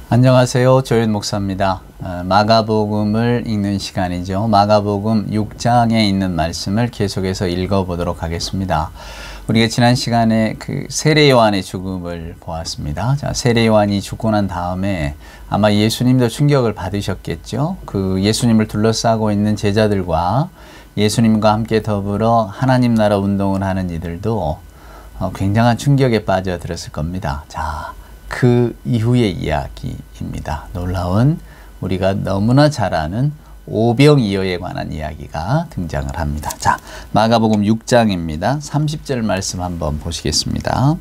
안녕하세요. 조윤 목사입니다. 마가복음을 읽는 시간이죠. 마가복음 6장에 있는 말씀을 계속해서 읽어보도록 하겠습니다. 우리가 지난 시간에 그 세례 요한의 죽음을 보았습니다. 자, 세례 요한이 죽고 난 다음에 아마 예수님도 충격을 받으셨겠죠. 그 예수님을 둘러싸고 있는 제자들과 예수님과 함께 더불어 하나님 나라 운동을 하는 이들도 굉장한 충격에 빠져들었을 겁니다. 자, 그 이후의 이야기입니다. 놀라운 우리가 너무나 잘 아는 오병이어에 관한 이야기가 등장을 합니다. 자, 마가복음 6장입니다. 30절 말씀 한번 보시겠습니다.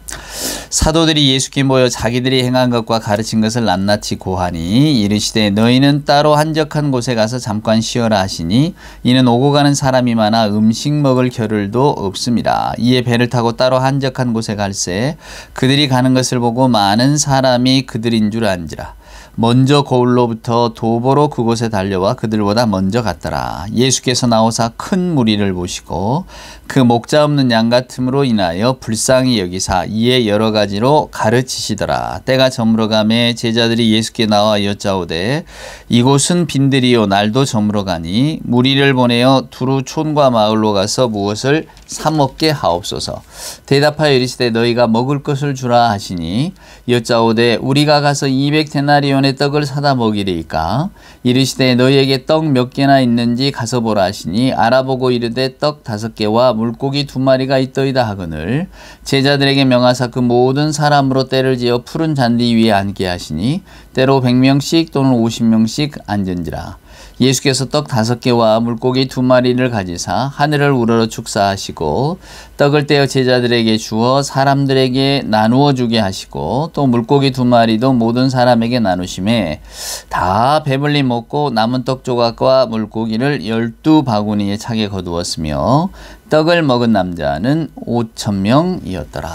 사도들이 예수께 모여 자기들이 행한 것과 가르친 것을 낱낱이 고하니 이르시되 너희는 따로 한적한 곳에 가서 잠깐 쉬어라 하시니 이는 오고 가는 사람이 많아 음식 먹을 겨를도 없습니다. 이에 배를 타고 따로 한적한 곳에 갈새 그들이 가는 것을 보고 많은 사람이 그들인 줄 안지라. 먼저 거울로부터 도보로 그곳에 달려와 그들보다 먼저 갔더라. 예수께서 나오사 큰 무리를 보시고 그 목자 없는 양 같음으로 인하여 불쌍히 여기사 이에 여러 가지로 가르치시더라. 때가 저물어가매 제자들이 예수께 나와 여짜오되 이곳은 빈들이요 날도 저물어가니 무리를 보내어 두루 촌과 마을로 가서 무엇을 사 먹게 하옵소서. 대답하여 이르시되 너희가 먹을 것을 주라 하시니 여짜오되 우리가 가서 200데나리온의 떡을 사다 먹이리이까. 이르시되 너희에게 떡 몇 개나 있는지 가서 보라 하시니 알아보고 이르되 떡 5개와 물고기 2마리가 있더이다 하거늘 제자들에게 명하사 그 모든 사람으로 때를 지어 푸른 잔디 위에 앉게 하시니 때로 100명씩 또는 50명씩 앉은지라. 예수께서 떡 5개와 물고기 2마리를 가지사 하늘을 우러러 축사하시고 떡을 떼어 제자들에게 주어 사람들에게 나누어 주게 하시고 또 물고기 2마리도 모든 사람에게 나누심에 다 배불리 먹고 남은 떡 조각과 물고기를 12바구니에 차게 거두었으며 떡을 먹은 남자는 5,000명이었더라.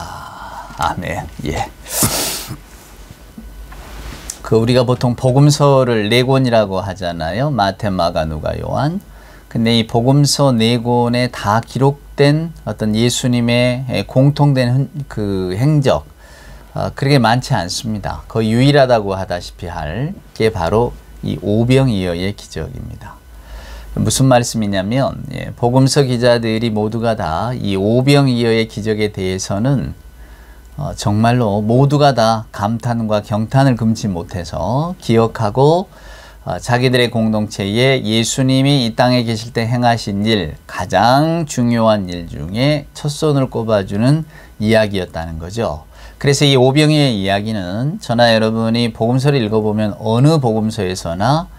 아멘. 예. 우리가 보통 복음서를 4권이라고 하잖아요. 마태, 마가, 누가, 요한. 근데 이 복음서 4권에 다 기록된 어떤 예수님의 공통된 그 행적, 그렇게 많지 않습니다. 거의 유일하다고 하다시피 할 게 바로 이 오병이어의 기적입니다. 무슨 말씀이냐면, 복음서 기자들이 모두가 다 이 오병이어의 기적에 대해서는 정말로 모두가 다 감탄과 경탄을 금치 못해서 기억하고 자기들의 공동체에 예수님이 이 땅에 계실 때 행하신 일, 가장 중요한 일 중에 첫손을 꼽아주는 이야기였다는 거죠. 그래서 이 오병이어의 이야기는 저나 여러분이 복음서를 읽어보면 어느 복음서에서나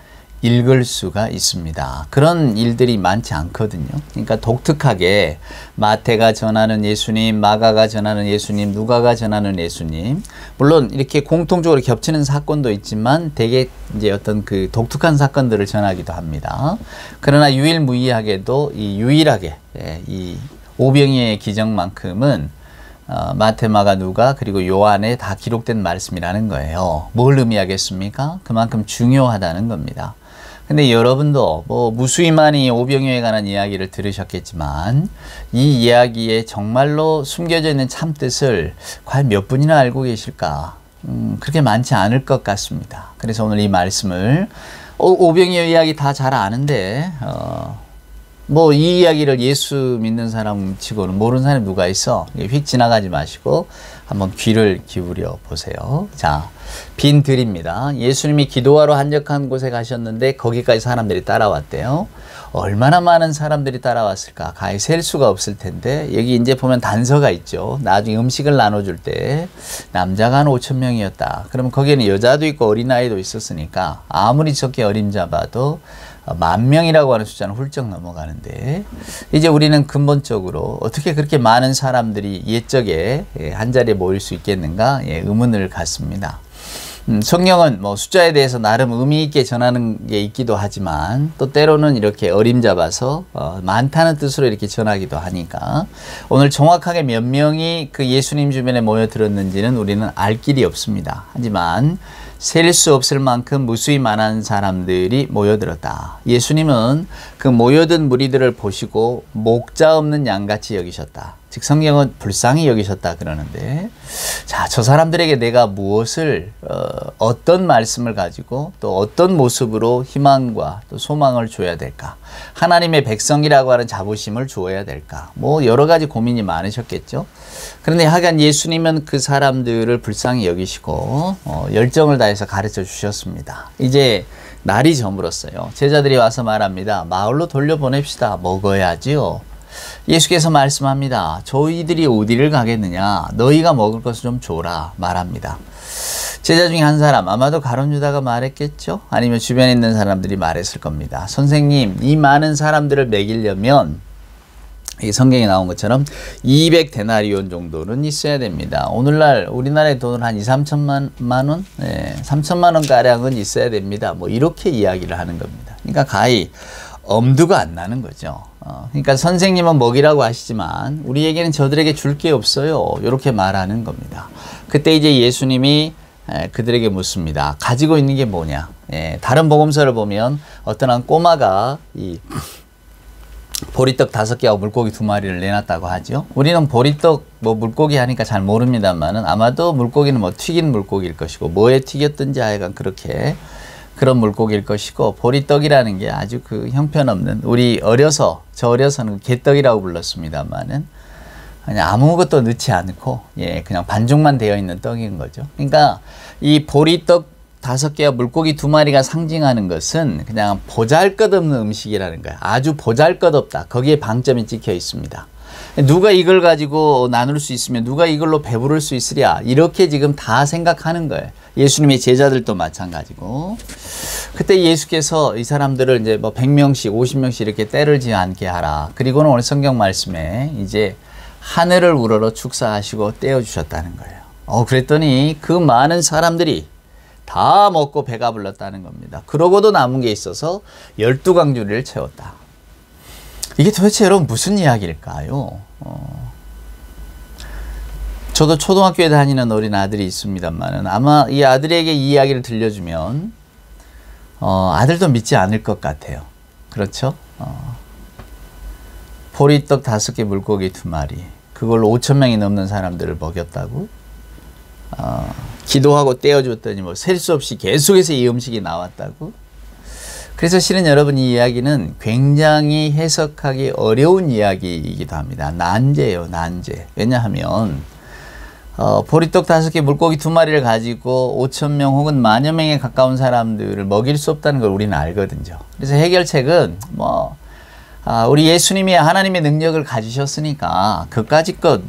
읽을 수가 있습니다. 그런 일들이 많지 않거든요. 그러니까 독특하게 마태가 전하는 예수님, 마가가 전하는 예수님, 누가가 전하는 예수님, 물론 이렇게 공통적으로 겹치는 사건도 있지만 되게 이제 어떤 그 독특한 사건들을 전하기도 합니다. 그러나 유일무이하게도 유일하게 이 오병이어의 기적만큼은 마태, 마가, 누가 그리고 요한에 다 기록된 말씀이라는 거예요. 뭘 의미하겠습니까? 그만큼 중요하다는 겁니다. 근데 여러분도 무수히 많이 오병이어에 관한 이야기를 들으셨겠지만 이 이야기에 정말로 숨겨져 있는 참뜻을 과연 몇 분이나 알고 계실까? 그렇게 많지 않을 것 같습니다. 그래서 오늘 이 말씀을 오병이어 이야기 다 잘 아는데 이 이야기를 예수 믿는 사람 치고는 모르는 사람이 누가 있어? 휙 지나가지 마시고 한번 귀를 기울여 보세요. 자, 빈 들입니다. 예수님이 기도하러 한적한 곳에 가셨는데 거기까지 사람들이 따라왔대요. 얼마나 많은 사람들이 따라왔을까? 가히 셀 수가 없을 텐데 여기 이제 보면 단서가 있죠. 나중에 음식을 나눠줄 때 남자가 한 5,000명이었다. 그러면 거기에는 여자도 있고 어린아이도 있었으니까 아무리 적게 어림잡아도 10,000명이라고 하는 숫자는 훌쩍 넘어가는데 이제 우리는 근본적으로 어떻게 그렇게 많은 사람들이 옛적에 한자리에 모일 수 있겠는가 의문을 갖습니다. 성경은 숫자에 대해서 나름 의미 있게 전하는 게 있기도 하지만 또 때로는 이렇게 어림잡아서 많다는 뜻으로 이렇게 전하기도 하니까 오늘 정확하게 몇 명이 그 예수님 주변에 모여들었는지는 우리는 알 길이 없습니다. 하지만 셀 수 없을 만큼 무수히 많은 사람들이 모여들었다. 예수님은 그 모여든 무리들을 보시고 목자 없는 양같이 여기셨다. 즉 성경은 불쌍히 여기셨다 그러는데, 자, 저 사람들에게 내가 무엇을 어떤 말씀을 가지고 또 어떤 모습으로 희망과 또 소망을 줘야 될까? 하나님의 백성이라고 하는 자부심을 주어야 될까? 뭐 여러 가지 고민이 많으셨겠죠. 그런데 하여간 예수님은 그 사람들을 불쌍히 여기시고 열정을 다해서 가르쳐 주셨습니다. 이제 날이 저물었어요. 제자들이 와서 말합니다. 마을로 돌려보냅시다. 먹어야지요. 예수께서 말씀합니다. 저희들이 어디를 가겠느냐? 너희가 먹을 것을 좀 줘라 말합니다. 제자 중에 한 사람, 아마도 가룟 유다가 말했겠죠? 아니면 주변에 있는 사람들이 말했을 겁니다. 선생님, 이 많은 사람들을 먹이려면 이 성경에 나온 것처럼 200데나리온 정도는 있어야 됩니다. 오늘날 우리나라의 돈은 한 2, 3천만 원? 네, 3천만 원 가량은 있어야 됩니다. 뭐 이렇게 이야기를 하는 겁니다. 그러니까 가히 엄두가 안 나는 거죠. 그러니까 선생님은 먹이라고 하시지만 우리에게는 저들에게 줄 게 없어요. 이렇게 말하는 겁니다. 그때 이제 예수님이 그들에게 묻습니다. 가지고 있는 게 뭐냐? 다른 복음서를 보면 어떤 한 꼬마가 이 보리떡 5개하고 물고기 2마리를 내놨다고 하죠. 우리는 보리떡 뭐 물고기 하니까 잘 모릅니다만은 아마도 물고기는 뭐 튀긴 물고기일 것이고 뭐에 튀겼든지 하여간 그렇게 그런 물고기일 것이고, 보리떡이라는 게 아주 그 형편없는, 우리 저 어려서는 개떡이라고 불렀습니다만은 그냥 아무것도 넣지 않고 그냥 반죽만 되어 있는 떡인 거죠. 그러니까 이 보리떡 5개와 물고기 2마리가 상징하는 것은 그냥 보잘것없는 음식이라는 거예요. 아주 보잘것없다. 거기에 방점이 찍혀 있습니다. 누가 이걸 가지고 나눌 수 있으면 누가 이걸로 배부를 수 있으랴, 이렇게 지금 다 생각하는 거예요. 예수님의 제자들도 마찬가지고. 그때 예수께서 이 사람들을 이제 뭐 100명씩 50명씩 이렇게 때를 지지 않게 하라. 그리고는 오늘 성경 말씀에 이제 하늘을 우러러 축사하시고 떼어주셨다는 거예요. 그랬더니 그 많은 사람들이 다 먹고 배가 불렀다는 겁니다. 그러고도 남은 게 있어서 12강주리를 채웠다. 이게 도대체 여러분 무슨 이야기일까요? 저도 초등학교에 다니는 어린 아들이 있습니다만 아마 이 아들에게 이 이야기를 들려주면 아들도 믿지 않을 것 같아요. 그렇죠? 보리떡 5개, 물고기 2마리, 그걸로 5,000명이 넘는 사람들을 먹였다고? 기도하고 떼어줬더니 뭐 셀 수 없이 계속해서 이 음식이 나왔다고? 그래서 실은 여러분, 이 이야기는 굉장히 해석하기 어려운 이야기이기도 합니다. 난제예요, 난제. 왜냐하면 보리떡 5개, 물고기 2마리를 가지고 5,000명 혹은 10,000 명에 가까운 사람들을 먹일 수 없다는 걸 우리는 알거든요. 그래서 해결책은 우리 예수님이 하나님의 능력을 가지셨으니까 그까짓 것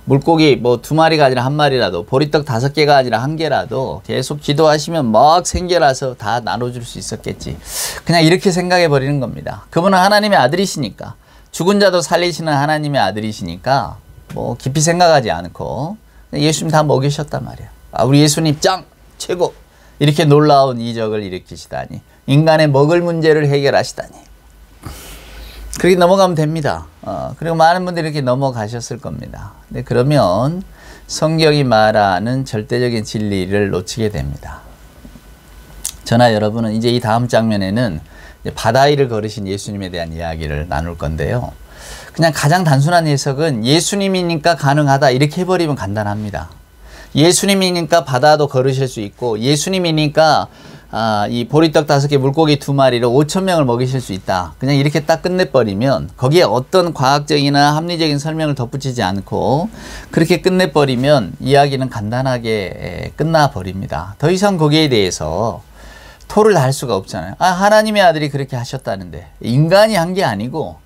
물고기 2마리가 아니라 1마리라도, 보리떡 5개가 아니라 1개라도 계속 기도하시면 막 생겨나서 다 나눠줄 수 있었겠지. 그냥 이렇게 생각해 버리는 겁니다. 그분은 하나님의 아들이시니까, 죽은 자도 살리시는 하나님의 아들이시니까 뭐 깊이 생각하지 않고 예수님 다 먹이셨단 말이에요. 우리 예수님 짱! 최고! 이렇게 놀라운 이적을 일으키시다니, 인간의 먹을 문제를 해결하시다니, 그렇게 넘어가면 됩니다. 그리고 많은 분들이 이렇게 넘어가셨을 겁니다. 네, 그러면 성경이 말하는 절대적인 진리를 놓치게 됩니다. 저나 여러분은 이제 이 다음 장면에는 바다 위를 걸으신 예수님에 대한 이야기를 나눌 건데요. 그냥 가장 단순한 해석은 예수님이니까 가능하다, 이렇게 해버리면 간단합니다. 예수님이니까 바다도 걸으실 수 있고, 예수님이니까 이 보리떡 5개, 물고기 2마리로 5,000명을 먹이실 수 있다. 그냥 이렇게 딱 끝내버리면, 거기에 어떤 과학적이나 합리적인 설명을 덧붙이지 않고 그렇게 끝내버리면 이야기는 간단하게 끝나버립니다. 더 이상 거기에 대해서 토를 할 수가 없잖아요. 하나님의 아들이 그렇게 하셨다는데, 인간이 한 게 아니고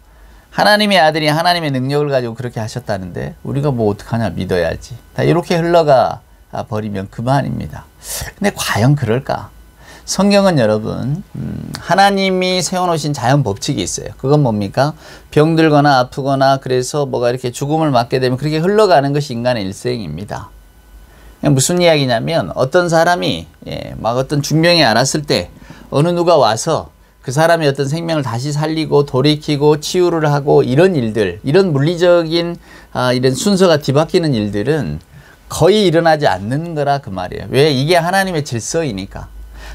하나님의 아들이 하나님의 능력을 가지고 그렇게 하셨다는데 우리가 뭐 어떡하냐, 믿어야지. 다 이렇게 흘러가 버리면 그만입니다. 근데 과연 그럴까? 성경은 여러분, 하나님이 세워놓으신 자연 법칙이 있어요. 그건 뭡니까? 병들거나 아프거나 그래서 뭐가 이렇게 죽음을 맞게 되면 그렇게 흘러가는 것이 인간의 일생입니다. 무슨 이야기냐면, 어떤 사람이 막 어떤 중병이 앓았을 때 어느 누가 와서 그 사람의 어떤 생명을 다시 살리고 돌이키고 치유를 하고, 이런 일들, 이런 물리적인 이런 순서가 뒤바뀌는 일들은 거의 일어나지 않는 거라 그 말이에요. 왜? 이게 하나님의 질서이니까.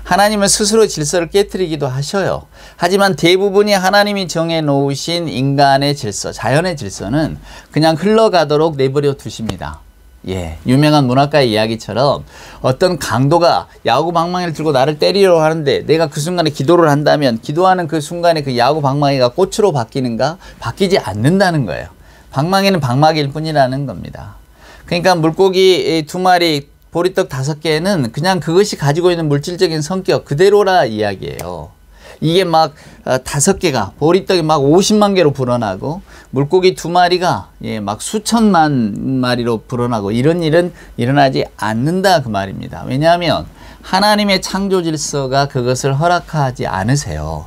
하나님은 스스로 질서를 깨뜨리기도 하셔요. 하지만 대부분이 하나님이 정해놓으신 인간의 질서, 자연의 질서는 그냥 흘러가도록 내버려 두십니다. 예, 유명한 문학가의 이야기처럼 어떤 강도가 야구 방망이를 들고 나를 때리려고 하는데 내가 그 순간에 기도를 한다면 기도하는 그 순간에 그 야구 방망이가 꽃으로 바뀌는가? 바뀌지 않는다는 거예요. 방망이는 방망이일 뿐이라는 겁니다. 그러니까 물고기 2마리, 보리떡 5개는 그냥 그것이 가지고 있는 물질적인 성격 그대로라 이야기예요. 이게 막 5개가 보리떡이 막 50만 개로 불어나고 물고기 2마리가 막 수천만 마리로 불어나고 이런 일은 일어나지 않는다 그 말입니다. 왜냐하면 하나님의 창조 질서가 그것을 허락하지 않으세요.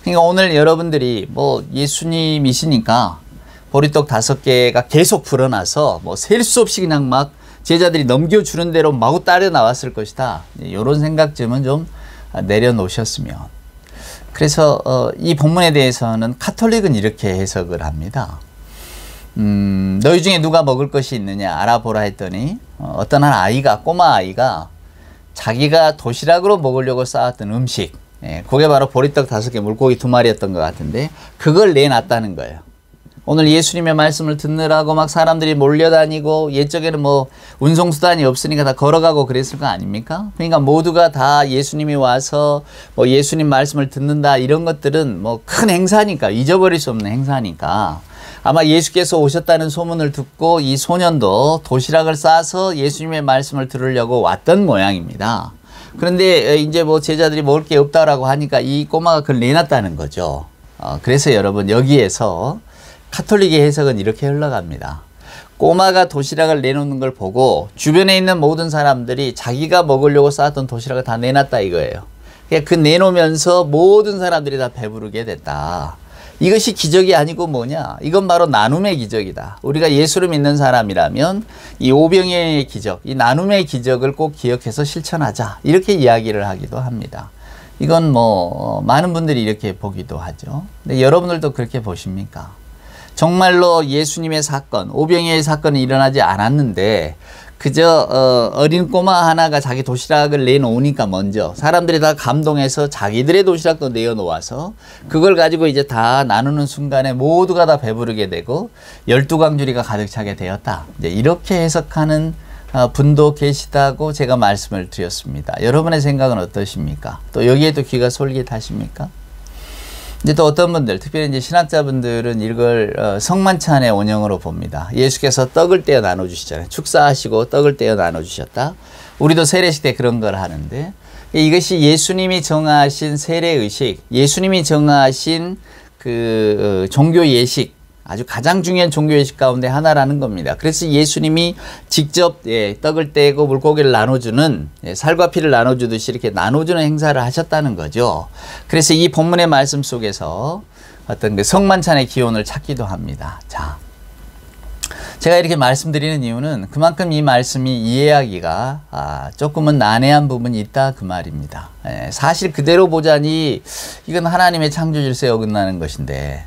그러니까 오늘 여러분들이 뭐 예수님이시니까 보리떡 5개가 계속 불어나서 뭐 셀 수 없이 그냥 막 제자들이 넘겨주는 대로 마구 따려 나왔을 것이다. 이런 생각쯤은 좀 내려놓으셨으면. 그래서 이 본문에 대해서는 카톨릭은 이렇게 해석을 합니다. 너희 중에 누가 먹을 것이 있느냐 알아보라 했더니 어떤 한 아이가, 꼬마 아이가 자기가 도시락으로 먹으려고 쌓았던 음식, 그게 바로 보리떡 5개, 물고기 2마리였던 것 같은데 그걸 내놨다는 거예요. 오늘 예수님의 말씀을 듣느라고 막 사람들이 몰려다니고 옛적에는 뭐 운송수단이 없으니까 다 걸어가고 그랬을 거 아닙니까? 그러니까 모두가 다 예수님이 와서 뭐 예수님 말씀을 듣는다 이런 것들은 뭐 큰 행사니까, 잊어버릴 수 없는 행사니까 아마 예수께서 오셨다는 소문을 듣고 이 소년도 도시락을 싸서 예수님의 말씀을 들으려고 왔던 모양입니다. 그런데 이제 뭐 제자들이 먹을 게 없다라고 하니까 이 꼬마가 그걸 내놨다는 거죠. 그래서 여러분 여기에서 카톨릭의 해석은 이렇게 흘러갑니다. 꼬마가 도시락을 내놓는 걸 보고 주변에 있는 모든 사람들이 자기가 먹으려고 쌓았던 도시락을 다 내놨다 이거예요. 그 내놓으면서 모든 사람들이 다 배부르게 됐다. 이것이 기적이 아니고 뭐냐? 이건 바로 나눔의 기적이다. 우리가 예수를 믿는 사람이라면 이 오병이의 기적, 이 나눔의 기적을 꼭 기억해서 실천하자. 이렇게 이야기를 하기도 합니다. 이건 뭐 많은 분들이 이렇게 보기도 하죠. 근데 여러분들도 그렇게 보십니까? 정말로 예수님의 사건, 오병이의 사건이 일어나지 않았는데 그저 어린 꼬마 하나가 자기 도시락을 내놓으니까 먼저 사람들이 다 감동해서 자기들의 도시락도 내어놓아서 그걸 가지고 이제 다 나누는 순간에 모두가 다 배부르게 되고 12광주리가 가득 차게 되었다. 이제 이렇게 해석하는 분도 계시다고 제가 말씀을 드렸습니다. 여러분의 생각은 어떠십니까? 또 여기에도 귀가 솔깃하십니까? 이제 또 어떤 분들, 특별히 이제 신학자분들은 이걸 성만찬의 원형으로 봅니다. 예수께서 떡을 떼어 나눠주시잖아요. 축사하시고 떡을 떼어 나눠주셨다. 우리도 세례식 때 그런 걸 하는데 이것이 예수님이 정하신 세례의식, 예수님이 정하신 그 종교 예식, 아주 가장 중요한 종교 예식 가운데 하나라는 겁니다. 그래서 예수님이 직접 떡을 떼고 물고기를 나눠주는, 살과 피를 나눠주듯이 이렇게 나눠주는 행사를 하셨다는 거죠. 그래서 이 본문의 말씀 속에서 어떤 그 성만찬의 기원을 찾기도 합니다. 자, 제가 이렇게 말씀드리는 이유는 그만큼 이 말씀이 이해하기가 조금은 난해한 부분이 있다 그 말입니다. 사실 그대로 보자니 이건 하나님의 창조 질서에 어긋나는 것인데,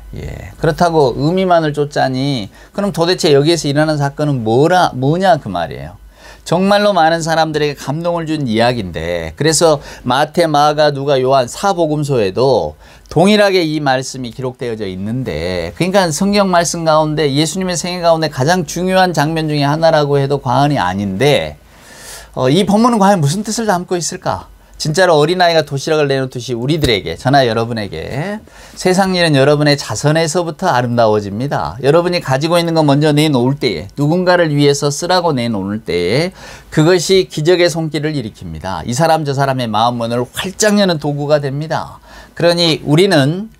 그렇다고 의미만을 쫓자니 그럼 도대체 여기에서 일어나는 사건은 뭐냐 그 말이에요. 정말로 많은 사람들에게 감동을 준 이야기인데, 그래서 마태, 마가, 누가, 요한 사복음서에도 동일하게 이 말씀이 기록되어져 있는데, 그러니까 성경 말씀 가운데 예수님의 생애 가운데 가장 중요한 장면 중에 하나라고 해도 과언이 아닌데, 이 본문은 과연 무슨 뜻을 담고 있을까? 진짜로 어린아이가 도시락을 내놓듯이 우리들에게, 저나 여러분에게 세상 일은 여러분의 자선에서부터 아름다워집니다. 여러분이 가지고 있는 거 먼저 내놓을 때에, 누군가를 위해서 쓰라고 내놓을 때에 그것이 기적의 손길을 일으킵니다. 이 사람 저 사람의 마음문을 활짝 여는 도구가 됩니다. 그러니 우리는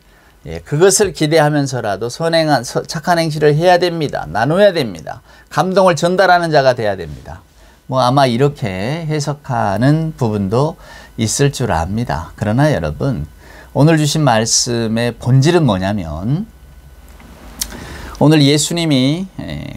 그것을 기대하면서라도 선행한 착한 행실을 해야 됩니다. 나눠야 됩니다. 감동을 전달하는 자가 돼야 됩니다. 뭐 아마 이렇게 해석하는 부분도 있을 줄 압니다. 그러나 여러분, 오늘 주신 말씀의 본질은 뭐냐면, 오늘 예수님이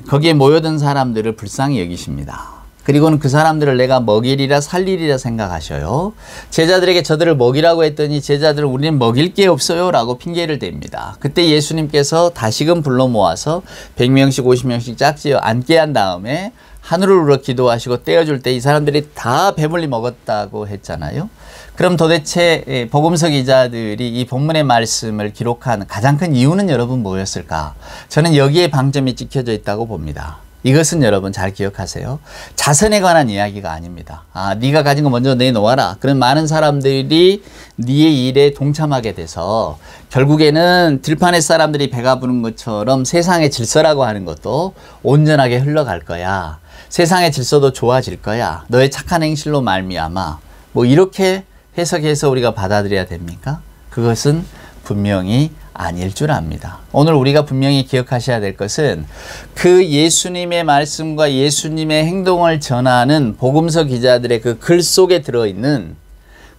거기에 모여든 사람들을 불쌍히 여기십니다. 그리고는 그 사람들을 내가 먹이리라 살리리라 생각하셔요. 제자들에게 저들을 먹이라고 했더니 제자들은 우리는 먹일 게 없어요 라고 핑계를 댑니다. 그때 예수님께서 다시금 불러 모아서 100명씩 50명씩 짝지어 앉게 한 다음에 하늘을 우러 기도하시고 떼어줄 때 이 사람들이 다 배불리 먹었다고 했잖아요. 그럼 도대체 복음서 기자들이 이 본문의 말씀을 기록한 가장 큰 이유는 여러분 뭐였을까? 저는 여기에 방점이 찍혀져 있다고 봅니다. 이것은 여러분 잘 기억하세요. 자선에 관한 이야기가 아닙니다. 네가 가진 거 먼저 내놓아라. 그런 많은 사람들이 네의 일에 동참하게 돼서 결국에는 들판의 사람들이 배가 부른 것처럼 세상의 질서라고 하는 것도 온전하게 흘러갈 거야. 세상의 질서도 좋아질 거야. 너의 착한 행실로 말미암아. 뭐 이렇게 해석해서 우리가 받아들여야 됩니까? 그것은 분명히 아닐 줄 압니다. 오늘 우리가 분명히 기억하셔야 될 것은 그 예수님의 말씀과 예수님의 행동을 전하는 복음서 기자들의 그 글 속에 들어있는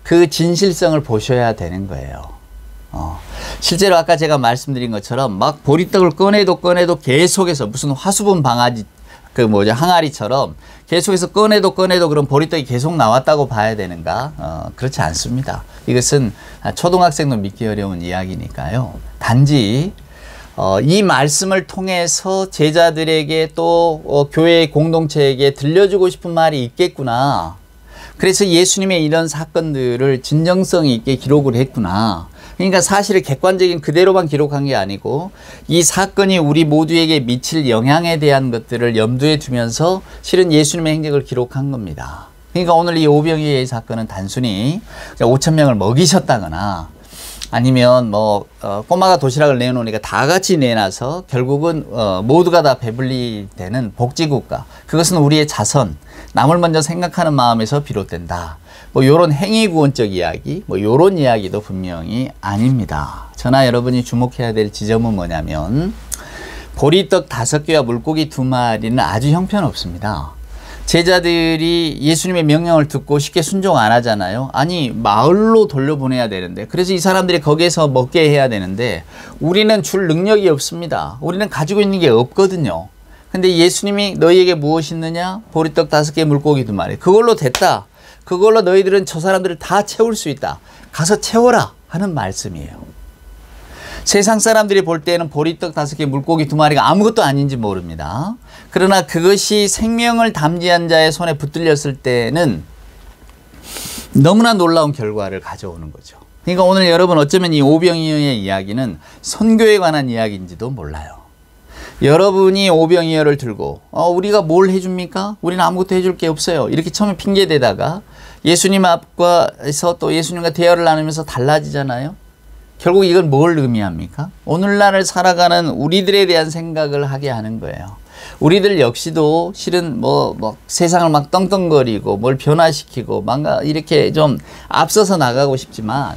그 진실성을 보셔야 되는 거예요. 실제로 아까 제가 말씀드린 것처럼 막 보리떡을 꺼내도 계속해서 무슨 화수분 방아지 항아리처럼 계속해서 꺼내도 그런 보리떡이 계속 나왔다고 봐야 되는가? 그렇지 않습니다. 이것은 초등학생도 믿기 어려운 이야기니까요. 단지 이 말씀을 통해서 제자들에게 또 교회의 공동체에게 들려주고 싶은 말이 있겠구나. 그래서 예수님의 이런 사건들을 진정성 있게 기록을 했구나. 그러니까 사실을 객관적인 그대로만 기록한 게 아니고 이 사건이 우리 모두에게 미칠 영향에 대한 것들을 염두에 두면서 실은 예수님의 행적을 기록한 겁니다. 그러니까 오늘 이 오병이어의 사건은 단순히 5,000명을 먹이셨다거나 아니면 꼬마가 도시락을 내놓으니까 다 같이 내놔서 결국은 모두가 다 배불리 되는 복지국가. 그것은 우리의 자선, 남을 먼저 생각하는 마음에서 비롯된다. 요런 행위구원적 이야기, 요런 이야기도 분명히 아닙니다. 저나 여러분이 주목해야 될 지점은 뭐냐면 보리떡 5개와 물고기 2마리는 아주 형편없습니다. 제자들이 예수님의 명령을 듣고 쉽게 순종 안 하잖아요. 아니 마을로 돌려보내야 되는데 그래서 이 사람들이 거기에서 먹게 해야 되는데 우리는 줄 능력이 없습니다. 우리는 가지고 있는 게 없거든요. 근데 예수님이 너희에게 무엇이 있느냐? 보리떡 5개 물고기 2마리. 그걸로 됐다. 그걸로 너희들은 저 사람들을 다 채울 수 있다. 가서 채워라 하는 말씀이에요. 세상 사람들이 볼 때는 보리떡 5개 물고기 2마리가 아무것도 아닌지 모릅니다. 그러나 그것이 생명을 담지한 자의 손에 붙들렸을 때는 너무나 놀라운 결과를 가져오는 거죠. 그러니까 오늘 여러분 어쩌면 이 오병이어의 이야기는 선교에 관한 이야기인지도 몰라요. 여러분이 오병이어를 들고 우리가 뭘 해줍니까? 우리는 아무것도 해줄 게 없어요. 이렇게 처음에 핑계대다가 예수님 앞에서 또 예수님과 대화를 나누면서 달라지잖아요. 결국 이건 뭘 의미합니까? 오늘날을 살아가는 우리들에 대한 생각을 하게 하는 거예요. 우리들 역시도 실은 세상을 막 떵떵거리고 뭘 변화시키고 뭔가 이렇게 좀 앞서서 나가고 싶지만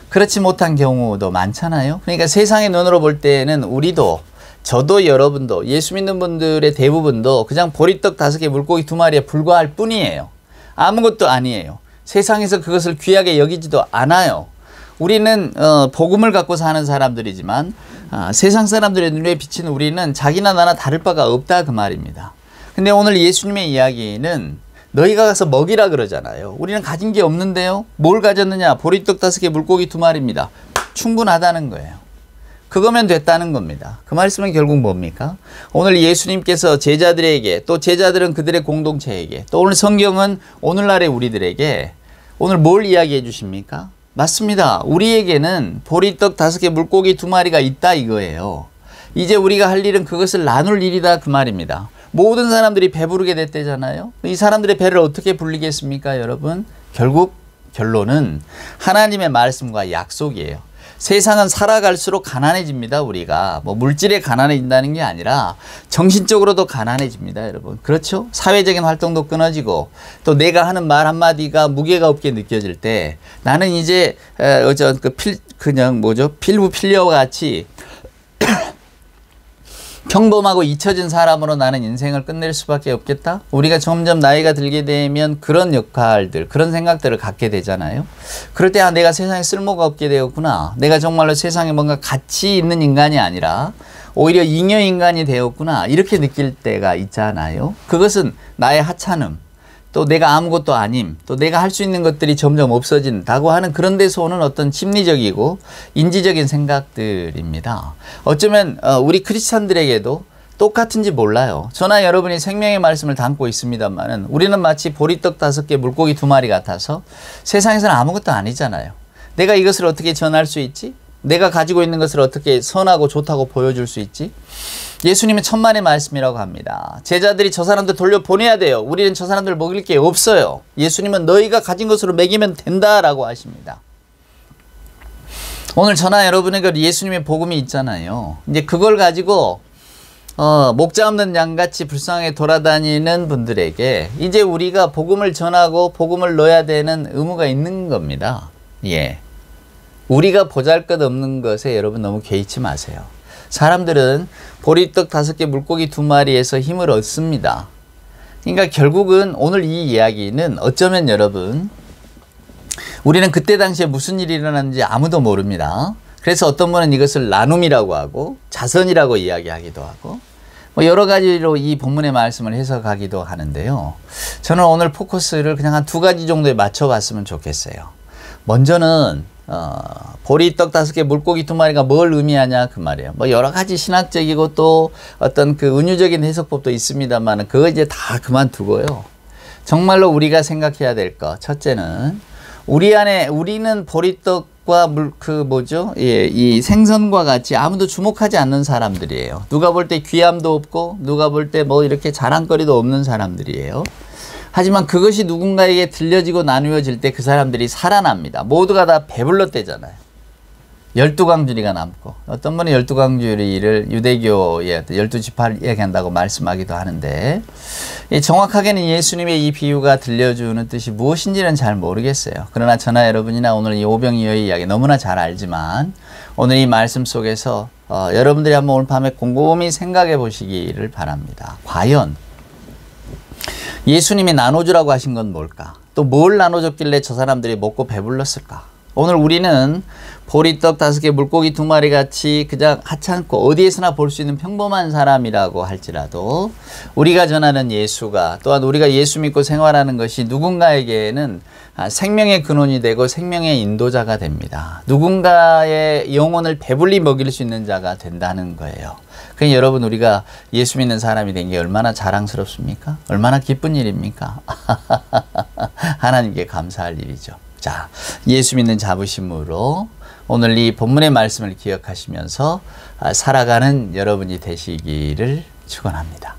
그렇지 못한 경우도 많잖아요. 그러니까 세상의 눈으로 볼 때는 우리도 저도 여러분도 예수 믿는 분들의 대부분도 그냥 보리떡 5개 물고기 2마리에 불과할 뿐이에요. 아무것도 아니에요. 세상에서 그것을 귀하게 여기지도 않아요. 우리는 복음을 갖고 사는 사람들이지만 세상 사람들의 눈에 비친 우리는 자기나 나나 다를 바가 없다 그 말입니다. 근데 오늘 예수님의 이야기는 너희가 가서 먹이라 그러잖아요. 우리는 가진 게 없는데요. 뭘 가졌느냐? 보리떡 5개 물고기 2마리입니다. 충분하다는 거예요. 그거면 됐다는 겁니다. 그 말씀은 결국 뭡니까? 오늘 예수님께서 제자들에게 또 제자들은 그들의 공동체에게 또 오늘 성경은 오늘날의 우리들에게 오늘 뭘 이야기해 주십니까? 맞습니다. 우리에게는 보리떡 5개 물고기 2마리가 있다 이거예요. 이제 우리가 할 일은 그것을 나눌 일이다 그 말입니다. 모든 사람들이 배부르게 됐대잖아요. 이 사람들의 배를 어떻게 불리겠습니까 여러분? 결국 결론은 하나님의 말씀과 약속이에요. 세상은 살아갈수록 가난해집니다. 우리가 물질에 가난해진다는 게 아니라 정신적으로도 가난해집니다. 여러분 그렇죠? 사회적인 활동도 끊어지고 또 내가 하는 말 한마디가 무게가 없게 느껴질 때 나는 이제 필부 필려와 같이 평범하고 잊혀진 사람으로 나는 인생을 끝낼 수밖에 없겠다. 우리가 점점 나이가 들게 되면 그런 역할들, 그런 생각들을 갖게 되잖아요. 그럴 때 내가 세상에 쓸모가 없게 되었구나. 내가 정말로 세상에 뭔가 가치 있는 인간이 아니라 오히려 잉여 인간이 되었구나. 이렇게 느낄 때가 있잖아요. 그것은 나의 하찮음, 또 내가 아무것도 아님, 또 내가 할 수 있는 것들이 점점 없어진다고 하는 그런 데서 오는 어떤 심리적이고 인지적인 생각들입니다. 어쩌면 우리 크리스찬들에게도 똑같은지 몰라요. 저나 여러분이 생명의 말씀을 담고 있습니다만은 우리는 마치 보리떡 5개, 물고기 2마리 같아서 세상에서는 아무것도 아니잖아요. 내가 이것을 어떻게 전할 수 있지? 내가 가지고 있는 것을 어떻게 선하고 좋다고 보여줄 수 있지? 예수님은 천만의 말씀이라고 합니다. 제자들이 저 사람들 돌려보내야 돼요. 우리는 저 사람들 먹일 게 없어요. 예수님은 너희가 가진 것으로 먹이면 된다라고 하십니다. 오늘 저나 여러분에게 예수님의 복음이 있잖아요. 이제 그걸 가지고 목자 없는 양같이 불쌍하게 돌아다니는 분들에게 이제 우리가 복음을 전하고 복음을 넣어야 되는 의무가 있는 겁니다. 예. 우리가 보잘것없는 것에 여러분 너무 개의치 마세요. 사람들은 보리떡 5개, 물고기 2마리에서 힘을 얻습니다. 그러니까 결국은 오늘 이 이야기는 어쩌면 여러분 우리는 그때 당시에 무슨 일이 일어났는지 아무도 모릅니다. 그래서 어떤 분은 이것을 나눔이라고 하고 자선이라고 이야기하기도 하고 뭐 여러 가지로 이 본문의 말씀을 해석하기도 하는데요. 저는 오늘 포커스를 그냥 한 2가지 정도에 맞춰봤으면 좋겠어요. 먼저는 보리떡 5개, 물고기 2마리가 뭘 의미하냐 그 말이에요. 뭐 여러 가지 신학적이고 또 어떤 그 은유적인 해석법도 있습니다만 그거 이제 다 그만두고요. 정말로 우리가 생각해야 될 것 첫째는 우리는 보리떡과 이 생선과 같이 아무도 주목하지 않는 사람들이에요. 누가 볼 때 귀함도 없고 누가 볼 때 뭐 이렇게 자랑거리도 없는 사람들이에요. 하지만 그것이 누군가에게 들려지고 나누어질 때 그 사람들이 살아납니다. 모두가 다 배불렀대잖아요. 12광주리가 남고 어떤 분은 12광주리를 유대교의 12지파를 얘기한다고 말씀하기도 하는데 정확하게는 예수님의 이 비유가 들려주는 뜻이 무엇인지는 잘 모르겠어요. 그러나 저나 여러분이나 오늘 이 오병이어의 이야기 너무나 잘 알지만 오늘 이 말씀 속에서 여러분들이 한번 오늘 밤에 곰곰이 생각해 보시기를 바랍니다. 과연 예수님이 나눠주라고 하신 건 뭘까? 또 뭘 나눠줬길래 저 사람들이 먹고 배불렀을까? 오늘 우리는 보리떡 5개, 물고기 2마리 같이 그냥 하찮고 어디에서나 볼 수 있는 평범한 사람이라고 할지라도 우리가 전하는 예수가 또한 우리가 예수 믿고 생활하는 것이 누군가에게는 생명의 근원이 되고 생명의 인도자가 됩니다. 누군가의 영혼을 배불리 먹일 수 있는 자가 된다는 거예요. 그러니까 여러분 우리가 예수 믿는 사람이 된 게 얼마나 자랑스럽습니까? 얼마나 기쁜 일입니까? 하나님께 감사할 일이죠. 자, 예수 믿는 자부심으로 오늘 이 본문의 말씀을 기억하시면서 살아가는 여러분이 되시기를 축원합니다.